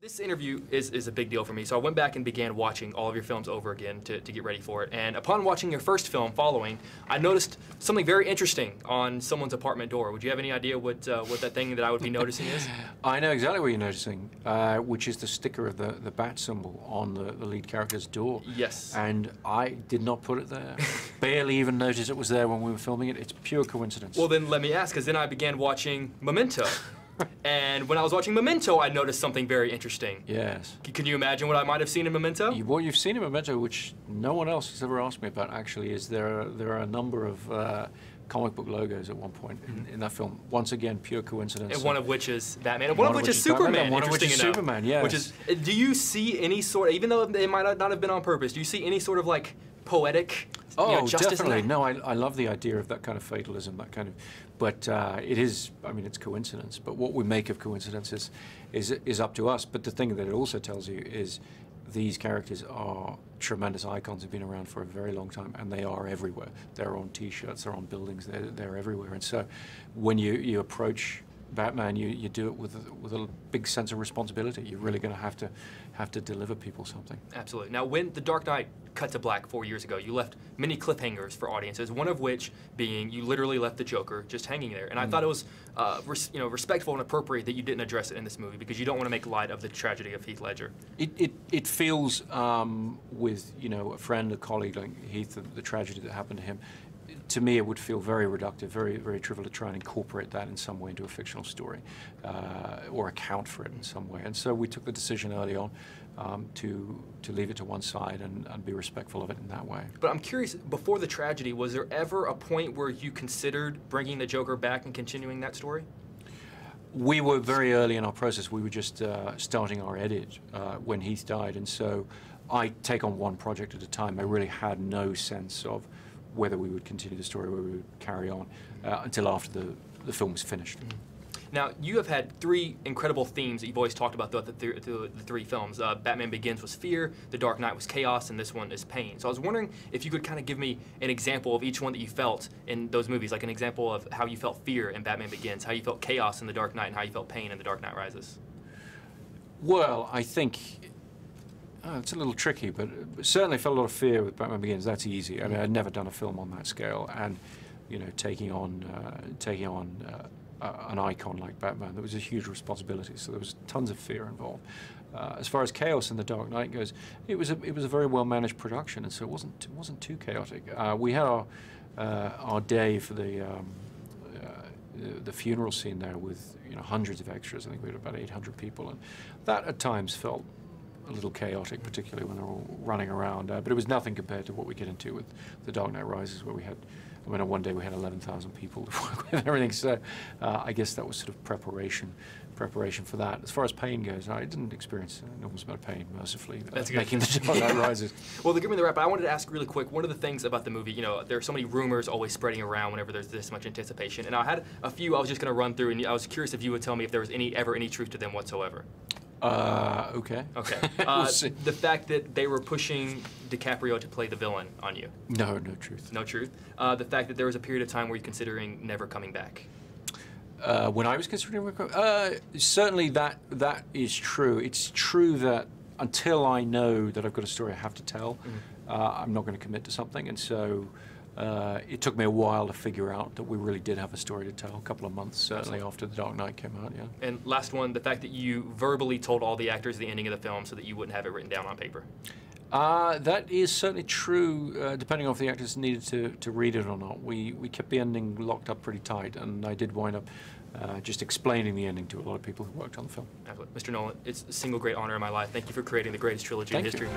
This interview is a big deal for me, so I went back and began watching all of your films over again to get ready for it. And upon watching your first film, Following, I noticed something very interesting on someone's apartment door. Would you have any idea what that thing that I would be noticing is? I know exactly what you're noticing, which is the sticker of the bat symbol on the lead character's door. Yes. And I did not put it there. Barely even noticed it was there when we were filming it. It's pure coincidence. Well, then let me ask, because then I began watching Memento. And when I was watching Memento, I noticed something very interesting. Yes. Can you imagine what I might have seen in Memento? What you've seen in Memento, which no one else has ever asked me about, actually, is there are a number of comic book logos at one point in that film. Once again, pure coincidence. And one of which is Batman, and one of which is Superman. One of which is Superman, yes. Which is, do you see any sort of, even though it might not have been on purpose, do you see any sort of like poetic justice definitely. in that? No, I love the idea of that kind of fatalism, that kind of, but it is, I mean, it's coincidence, but what we make of coincidence is up to us. But the thing that it also tells you is these characters are tremendous icons, have been around for a very long time, and they are everywhere. They're on T-shirts, they're on buildings, they're everywhere. And so when you approach Batman, you do it with a big sense of responsibility. You're really going to have to deliver people something. Absolutely. Now, when The Dark Knight cut to black 4 years ago, you left many cliffhangers for audiences. One of which being you literally left the Joker just hanging there, and I thought it was respectful and appropriate that you didn't address it in this movie because you don't want to make light of the tragedy of Heath Ledger. It feels with a friend, a colleague like Heath, the tragedy that happened to him. To me, it would feel very reductive, very, very trivial to try and incorporate that in some way into a fictional story or account for it in some way. And so we took the decision early on to leave it to one side and be respectful of it in that way. But I'm curious, before the tragedy, was there ever a point where you considered bringing the Joker back and continuing that story? We were very early in our process. We were just starting our edit when Heath died, and so I take on one project at a time. I really had no sense of whether we would continue the story, whether we would carry on, until after the film was finished. Mm-hmm. Now, you have had three incredible themes that you've always talked about throughout the three films. Batman Begins was fear, The Dark Knight was chaos, and this one is pain. So I was wondering if you could kind of give me an example of each one that you felt in those movies, like an example of how you felt fear in Batman Begins, how you felt chaos in The Dark Knight, and how you felt pain in The Dark Knight Rises. Well, I think it's a little tricky, but certainly felt a lot of fear with Batman Begins. That's easy. I mean, I'd never done a film on that scale, and taking on an icon like Batman, there was a huge responsibility. So there was tons of fear involved. As far as chaos in The Dark Knight goes, it was a very well managed production, and so it wasn't too chaotic. We had our day for the funeral scene there with hundreds of extras. I think we had about 800 people, and that at times felt a little chaotic, particularly when they're all running around. But it was nothing compared to what we get into with The Dark Knight Rises, where we had, on one day we had 11,000 people to work with and everything. So I guess that was sort of preparation for that. As far as pain goes, I didn't experience an enormous amount of pain, mercifully, making The Dark Knight Rises. Well, give me the wrap, but I wanted to ask really quick, one of the things about the movie, there are so many rumors always spreading around whenever there's this much anticipation, and I had a few I was just going to run through, and I was curious if you would tell me if there was ever any truth to them whatsoever. Okay. Okay. We'll see. The fact that they were pushing DiCaprio to play the villain on you. No truth. No truth. The fact that there was a period of time where you're considering never coming back. When I was considering, certainly that is true. It's true that until I know that I've got a story I have to tell, I'm not going to commit to something, and so it took me a while to figure out that we really did have a story to tell. A couple of months, certainly, after The Dark Knight came out, yeah. And last one, the fact that you verbally told all the actors the ending of the film so that you wouldn't have it written down on paper. That is certainly true, depending on if the actors needed to read it or not. We kept the ending locked up pretty tight, and I did wind up just explaining the ending to a lot of people who worked on the film. Absolutely. Mr. Nolan, it's a single great honor in my life. Thank you for creating the greatest trilogy in history.